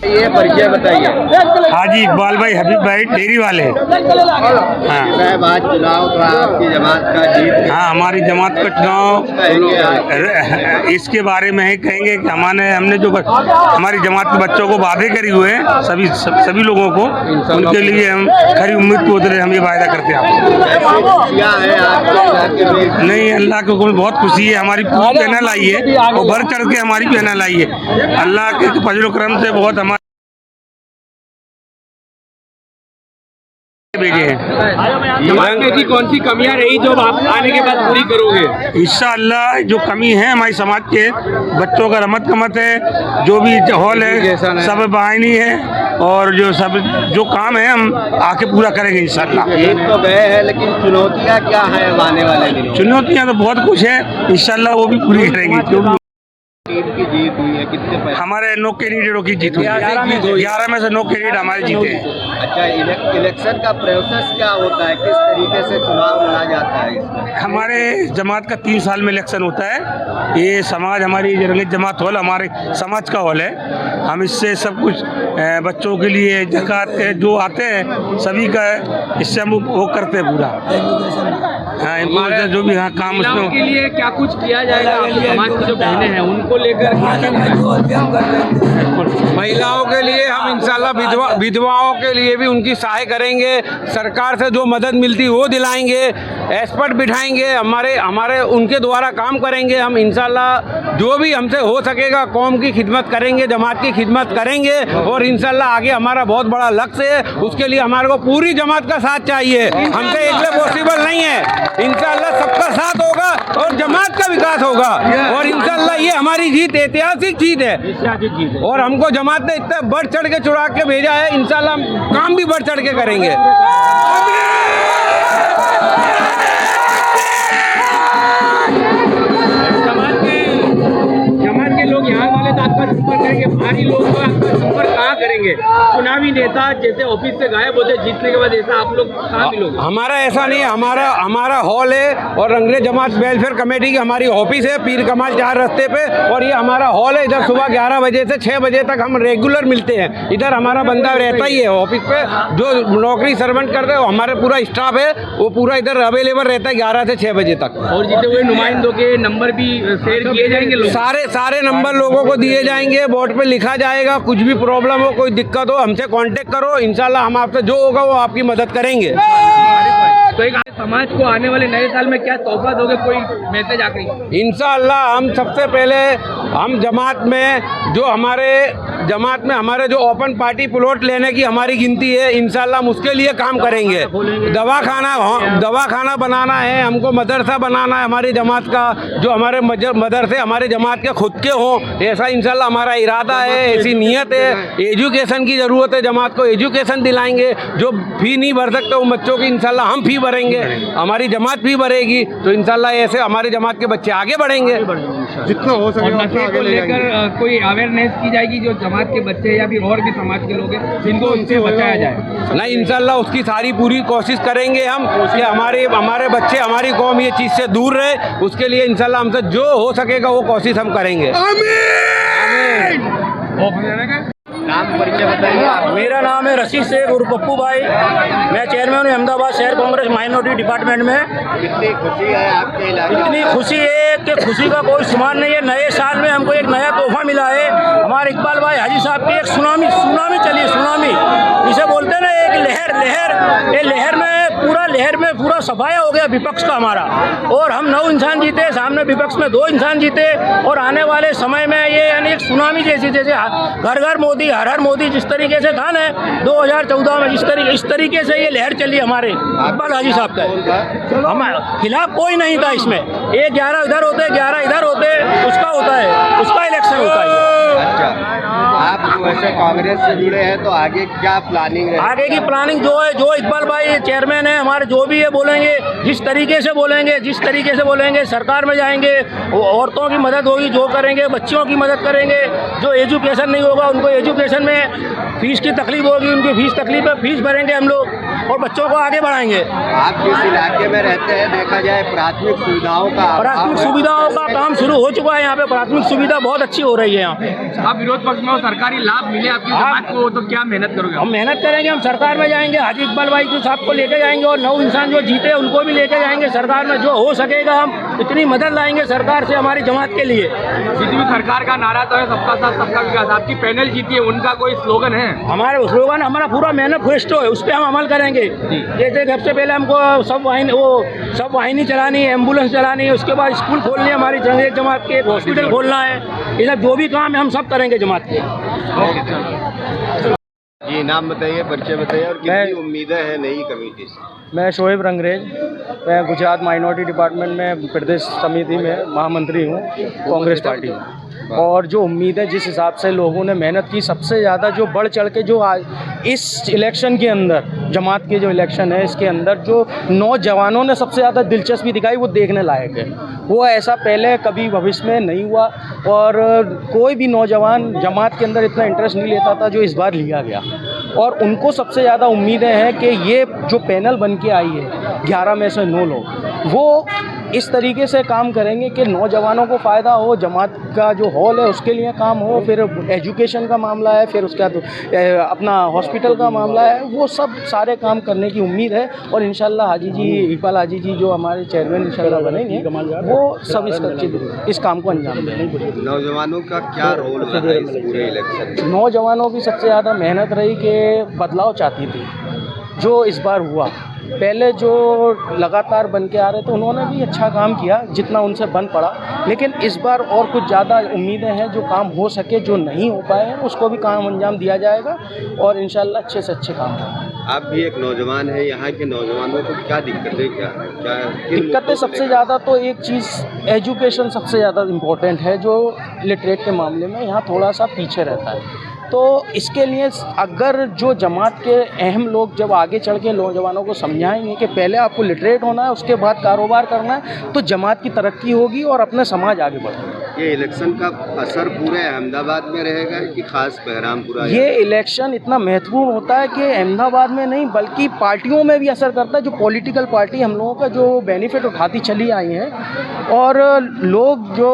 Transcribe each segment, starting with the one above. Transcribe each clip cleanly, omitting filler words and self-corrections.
ये परिचय बताइए। हाजी इकबाल भाई, हबीब भाई, डेयरी वाले। हाँ साहब, आज चुनाव तो आपकी जमात का जीत। हाँ, हमारी जमात का चुनाव इसके बारे में ही कहेंगे कि हमने जो हमारी जमात के बच्चों को वादे करे हुए हैं सभी लोगों को, उनके लिए हम खरी उम्मीद को उतरे, हम ये वायदा करते हैं आपसे। क्या है आपके इलाके में? नहीं, अल्लाह को बहुत खुशी है, हमारी पूरी पैनल आई है और भर चढ़ के हमारी पैनल आई है। अल्लाह के फजल करम से बहुत हमारे भेजे हैं। जमात में ऐसी कौन सी कमियां रही जो आप आने के बाद पूरी करोगे? इंशाअल्लाह जो कमी है हमारी समाज के बच्चों का रमत गमत है, जो भी हॉल है सब बहानी है, और जो काम है हम आके पूरा करेंगे इंशाअल्लाह। जीत तो गए हैं, लेकिन चुनौतियाँ क्या है आने वाले दिन? चुनौतियाँ तो बहुत कुछ है, इंशाअल्लाह वो भी पूरी करेंगे। जो भी टीम की जीत हुई है, कितने पैसे? हमारे 9 कैंडिडेटों की जीत हुई है, 11 में से 9 कैंडिडेट हमारे जीते हैं। अच्छा, इलेक्शन का प्रोसेस क्या होता है, किस तरीके से चुनाव लड़ा जाता है इसमें? हमारे जमात का 3 साल में इलेक्शन होता है। ये समाज हमारी रंगीत जमात हॉल हमारे समाज का हॉल है। हम इससे सब कुछ बच्चों के लिए ज़कात जो आते हैं सभी का इससे हम वो करते हैं पूरा। हाँ, इनको जो भी हाँ काम महिलाओं उसमें के लिए क्या कुछ किया जाएगा? समाज की जो बहनें हैं उनको लेकर महिलाओं के लिए हम इंशाल्लाह विधवाओं के लिए भी उनकी सहाय करेंगे। सरकार से जो मदद मिलती वो दिलाएंगे, एक्सपर्ट बिठाएंगे, हमारे उनके द्वारा काम करेंगे। हम इंशाल्लाह जो भी हमसे हो सकेगा कौम की खिदमत करेंगे, जमात की खिदमत करेंगे, और इंशाल्लाह आगे हमारा बहुत बड़ा लक्ष्य है। उसके लिए हमारे को पूरी जमात का साथ चाहिए, हमसे अकेले पॉसिबल नहीं है। इंशाल्लाह सबका साथ होगा और जमात का विकास होगा, और इंशाल्लाह ये हमारी जीत ऐतिहासिक जीत है, और हमको जमात ने इतना बढ़ चढ़ के चुरा के भेजा है। इंशाल्लाह हम काम भी बढ़ चढ़ के करेंगे। जमात के लोग यहाँ वाले तो आपका संपर्क करेंगे, बाहरी लोग तो आपका संपर्क कहाँ करेंगे? चुनावी नेता जैसे ऑफिस से गायब होते जीतने के बाद, ऐसा आप लोग कहाँ मिलोगे? हमारा ऐसा नहीं है, हमारा हॉल है और अंग्रेज जमात वेलफेयर कमेटी की हमारी ऑफिस है पीर कमाल 4 रास्ते पे, और ये हमारा हॉल है। इधर सुबह 11 बजे से 6 बजे तक हम रेगुलर मिलते हैं। इधर हमारा बंदा रहता ही है ऑफिस पे, जो नौकरी सर्वेंट करते हैं, हमारे पूरा स्टाफ है, वो पूरा इधर अवेलेबल रहता है 11 से 6 बजे तक। और जीते हुए नुमाइंदों के नंबर भी शेयर किए जाएंगे लोग? सारे नंबर लोगों को दिए जाएंगे, बोर्ड पे लिखा जाएगा। कुछ भी प्रॉब्लम हो, कोई दिक्कत हो, हमसे कांटेक्ट करो, इंशाल्लाह हम आपसे जो होगा वो आपकी मदद करेंगे। तो एक समाज को आने वाले नए साल में क्या तोहफा दोगे, कोई मैसेज आखिरी? इंशाअल्लाह हम सबसे पहले हम जमात में हमारे जो ओपन पार्टी प्लॉट लेने की हमारी गिनती है, इंशाअल्लाह हम उसके लिए काम करेंगे। दवाखाना बनाना है, हमको मदरसा बनाना है हमारी जमात का, जो हमारे मदरसे हमारे जमात के खुद के हों, ऐसा इंशाअल्लाह हमारा इरादा है, ऐसी नीयत है। एजुकेशन की ज़रूरत है, जमात को एजुकेशन दिलाएंगे। जो फी नहीं भर सकते उन बच्चों की इंशाअल्लाह हम फी भरेंगे, हमारी जमात भी भरेगी, तो इंशाल्लाह ऐसे हमारी जमात के बच्चे आगे बढ़ेंगे जितना हो सके। नशे को लेकर कोई अवेयरनेस की जाएगी, जो जमात के बच्चे या फिर और भी समाज के लोग हैं जिनको उनसे बचाया जाए? नहीं, इंशाल्लाह उसकी सारी पूरी कोशिश करेंगे हम कि हमारे बच्चे, हमारी कौम ये चीज़ से दूर रहे। उसके लिए इंशाल्लाह हमसे जो हो सकेगा वो कोशिश हम करेंगे। नाम परिचय बताइए आप। मेरा नाम है रशीद शेख और पप्पू भाई, मैं चेयरमैन हूँ अहमदाबाद शहर कांग्रेस माइनॉरिटी डिपार्टमेंट में। कितनी खुशी है आपके इलाके? इतनी खुशी है कि खुशी का कोई शुमार नहीं है। नए साल में हमको एक नया तोहफा मिला है। हमारे इकबाल भाई हाजी साहब की एक सुनामी चली, सुनामी इसे बोलते हैं ना, एक लहर। ये लहर में पूरा सफाया हो गया विपक्ष का हमारा, और हम 9 इंसान जीते, सामने विपक्ष में 2 इंसान जीते। और आने वाले समय में ये यानी एक सुनामी जैसे घर घर मोदी, हर मोदी जिस तरीके से था ना 2014 में, इस तरीके से ये लहर चली हमारे इकबाल हाजी साहब का। हमारे खिलाफ कोई नहीं था इसमें। ये 11 इधर होते, 11 इधर होते, उसका होता है, उसका इलेक्शन होता है। अच्छा, आप वैसे कांग्रेस से जुड़े हैं तो आगे क्या प्लानिंग है? आगे की प्लानिंग जो है, जो इकबाल भाई चेयरमैन है हमारे, जो भी है बोलेंगे, जिस तरीके से बोलेंगे सरकार में जाएंगे, औरतों की मदद होगी जो करेंगे, बच्चियों की मदद करेंगे, जो एजुकेशन नहीं होगा उनको एजुकेशन में फीस की तकलीफ होगी, उनकी फीस तकलीफ है, फीस भरेंगे हम लोग और बच्चों को आगे बढ़ाएंगे। आप जिस इलाके में रहते हैं, देखा जाए प्राथमिक सुविधाओं का प्राथमिक सुविधाओं का काम शुरू हो चुका है यहाँ पे, प्राथमिक सुविधा बहुत अच्छी हो रही है यहाँ पे। आप विरोध पक्ष में हो, सरकारी लाभ मिले आपकी जमात को तो क्या मेहनत करोगे? हम मेहनत करेंगे, हम सरकार में जाएंगे, हाजी इकबाल भाई साहब को लेके जाएंगे और 9 इंसान जो जीते उनको भी लेके जाएंगे सरकार में। जो हो सकेगा हम इतनी मदद लाएंगे सरकार से हमारी जमात के लिए। जितनी सरकार का नारा तो है सबका साथ सबका विकास, आपकी पैनल जीती है, उनका कोई स्लोगन है? हमारे स्लोगन हमारा पूरा मैनिफेस्टो है, उस पर हम अमल करेंगे। जैसे सबसे पहले हमको सब वाहिनी चलानी है, एम्बुलेंस चलानी है, उसके बाद स्कूल खोलनी है, हमारी जंगेज जमात के, एक हॉस्पिटल खोलना है। ये सब जो भी काम है हम सब करेंगे जमात के। जी, नाम बताइए, परिचय बताइए और कितनी उम्मीदें हैं नई कमेटी से? मैं शोएब रंगरेज, मैं गुजरात माइनॉरिटी डिपार्टमेंट में प्रदेश समिति में महामंत्री हूँ कांग्रेस पार्टी में। और जो उम्मीद है, जिस हिसाब से लोगों ने मेहनत की, सबसे ज़्यादा जो बढ़ चढ़ के जो आज इस इलेक्शन के अंदर, जमात के जो इलेक्शन है इसके अंदर जो नौजवानों ने सबसे ज़्यादा दिलचस्पी दिखाई, वो देखने लायक है। वो ऐसा पहले कभी भविष्य में नहीं हुआ और कोई भी नौजवान जमात के अंदर इतना इंटरेस्ट नहीं लेता था जो इस बार लिया गया। और उनको सबसे ज़्यादा उम्मीदें हैं कि ये जो पैनल बन के आई है 11 में से 9 लोग, वो इस तरीके से काम करेंगे कि नौजवानों को फ़ायदा हो, जमात का जो हॉल है उसके लिए काम हो, फिर एजुकेशन का मामला है, फिर उसके बाद अपना हॉस्पिटल का मामला है, वो सब सारे काम करने की उम्मीद है। और इंशाल्लाह हाजी जी, इकबाल हाजी जी जो हमारे चेयरमैन इंशाल्लाह बनेंगे, वो सब इस काम को अंजाम देंगे। नौजवानों का क्या रोल रहा है इस पूरे इलेक्शन में? नौजवानों की सबसे ज़्यादा मेहनत रही कि बदलाव चाहती थी, जो इस बार हुआ। पहले जो लगातार बन के आ रहे थे उन्होंने भी अच्छा काम किया जितना उनसे बन पड़ा, लेकिन इस बार और कुछ ज़्यादा उम्मीदें हैं, जो काम हो सके, जो नहीं हो पाए हैं उसको भी काम अंजाम दिया जाएगा और इंशाल्लाह अच्छे से अच्छे काम होंगे। आप भी एक नौजवान है, यहाँ के नौजवानों को क्या दिक्कतें क्या दिक्कतें? सबसे ज़्यादा तो एक चीज़ एजुकेशन सबसे ज़्यादा इम्पोर्टेंट है, जो लिटरेट के मामले में यहाँ थोड़ा सा पीछे रहता है। तो इसके लिए अगर जो जमात के अहम लोग जब आगे चढ़ के नौजवानों को समझाएंगे कि पहले आपको लिटरेट होना है, उसके बाद कारोबार करना है, तो जमात की तरक्की होगी और अपने समाज आगे बढ़ेगा। ये इलेक्शन का असर पूरे अहमदाबाद में रहेगा कि खास बहरामपुरा? ये इलेक्शन इतना महत्वपूर्ण होता है कि अहमदाबाद में नहीं बल्कि पार्टियों में भी असर करता है। जो पॉलिटिकल पार्टी हम लोगों का जो बेनिफिट उठाती चली आई हैं और लोग जो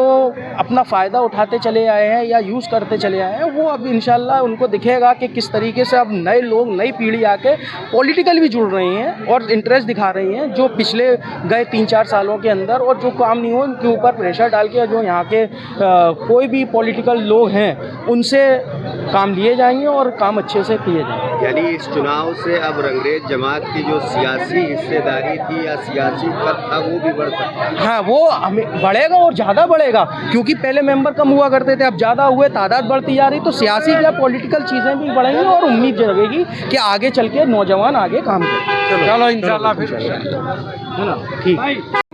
अपना फ़ायदा उठाते चले आए हैं या यूज़ करते चले आए हैं, वो अब इंशाल्लाह उनको दिखेगा कि किस तरीके से अब नए लोग, नई पीढ़ी आके पॉलिटिकल भी जुड़ रही हैं और इंटरेस्ट दिखा रही हैं, जो पिछले गए 3-4 सालों के अंदर और जो काम नहीं हो उनके ऊपर प्रेशर डाल के जो यहाँ के कोई भी पॉलिटिकल लोग हैं उनसे काम लिए जाएंगे और काम अच्छे से किए जाएंगे। यानी इस चुनाव से अब रंगरेज जमात की जो सियासी हिस्सेदारी थी या सियासी पद था वो भी बढ़ सकता है? हाँ, वो हमें बढ़ेगा और ज़्यादा बढ़ेगा, क्योंकि पहले मेंबर कम हुआ करते थे, अब ज़्यादा हुए, तादाद बढ़ती जा रही, तो सियासी क्या पॉलिटिकल चीज़ें भी बढ़ेंगी और उम्मीद जगेगी कि आगे चल के नौजवान आगे काम करें। चलो इंशाल्लाह फिर ठीक।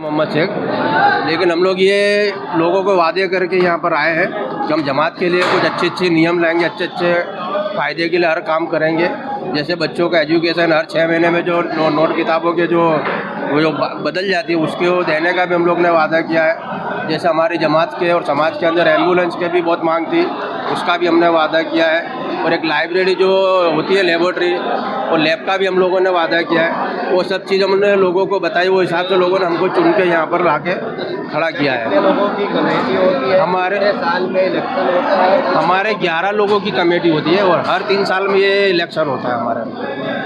मोहम्मद शेख। लेकिन हम लोग ये लोगों को वादे करके यहाँ पर आए हैं कि हम जमात के लिए कुछ अच्छे नियम लाएंगे, अच्छे फ़ायदे के लिए हर काम करेंगे। जैसे बच्चों का एजुकेशन हर 6 महीने में जो नोट किताबों के जो बदल जाती है उसके वो देने का भी हम लोग ने वादा किया है। जैसे हमारी जमात के और समाज के अंदर एम्बुलेंस के भी बहुत मांग थी, उसका भी हमने वादा किया है। और एक लाइब्रेरी जो होती है लेबोरेटरी और लैब का भी हम लोगों ने वादा किया है। वो सब चीज़ हमने लोगों को बताई, वो हिसाब से लोगों ने हमको चुन के यहाँ पर ला के खड़ा किया है। लोगों की कमेटी होती है, हमारे साल में इलेक्शन होता है? हमारे 11 लोगों की कमेटी होती है और हर 3 साल में ये इलेक्शन होता है। हमारे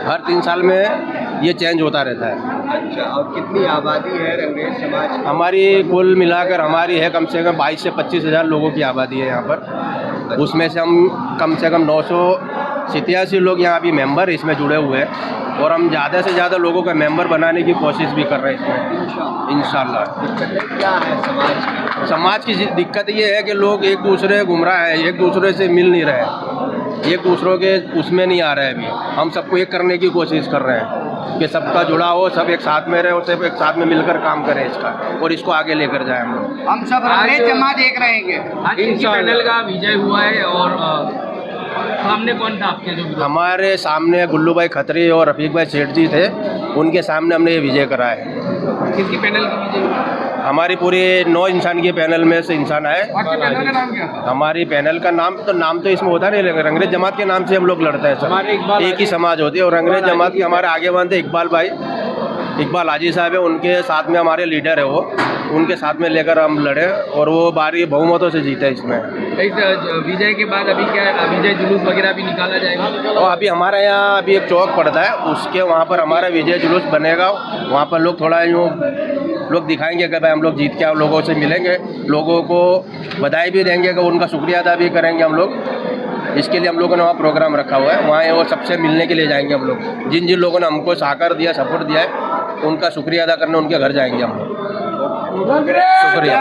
हर 3 साल में ये चेंज होता रहता है। अच्छा, और कितनी आबादी है रंगरेज समाज की? हमारी कुल मिलाकर हमारी है कम से कम 22 से 25 हज़ार लोगों की आबादी है यहाँ पर। उसमें से कम 987 लोग यहाँ अभी मेंबर इसमें जुड़े हुए हैं और हम ज़्यादा से ज़्यादा लोगों का मेंबर बनाने की कोशिश भी कर रहे हैं इसमें इंशाल्लाह। दिक्कतें क्या है समाज की? समाज की दिक्कत ये है कि लोग एक दूसरे गुमराह है, एक दूसरे से मिल नहीं रहे, एक दूसरों के उसमें नहीं आ रहे हैं। अभी हम सबको एक करने की कोशिश कर रहे हैं कि सबका जुड़ा हो, सब एक साथ में रहे और सब एक साथ में मिलकर काम करें इसका और इसको आगे लेकर जाएं हम लोग। हम सब रंगरेज जमात एक रहेंगे। आज इनकी पैनल का विजय हुआ है और सामने कौन था आपके? जो हमारे सामने गुल्लू भाई खत्री और रफीक भाई सेठ जी थे, उनके सामने हमने ये विजय करा है। किसकी पैनल की विजय हुई? हमारी पूरी 9 इंसान के पैनल में से इंसान आए। हमारी पैनल का नाम तो इसमें होता नहीं, लेकिन अंग्रेज जमात के नाम से हम लोग लड़ते हैं सब। एक ही समाज होती है और अंग्रेज जमात के हमारे आगे बनते इकबाल हाजी साहब है, उनके साथ में हमारे लीडर है वो, उनके साथ में लेकर हम लड़े और वो बारी बहुमतों से जीते इसमें। इस विजय के बाद अभी क्या है, विजय जुलूस वगैरह भी निकाला जाएगा? और अभी हमारे यहाँ अभी एक चौक पड़ता है, उसके वहाँ पर हमारा विजय जुलूस बनेगा। वहाँ पर लोग थोड़ा यूँ लोग दिखाएंगे कि भाई हम लोग जीत के हम लोगों से मिलेंगे, लोगों को बधाई भी देंगे, कि उनका शुक्रिया अदा भी करेंगे हम लोग। इसके लिए हम लोगों ने वहाँ प्रोग्राम रखा हुआ है, वहाँ वो सबसे मिलने के लिए जाएंगे हम लोग। जिन जिन लोगों ने हमको सहकार दिया, सपोर्ट दिया है, उनका शुक्रिया अदा करने उनके घर जाएंगे हम लोग। शुक्रिया।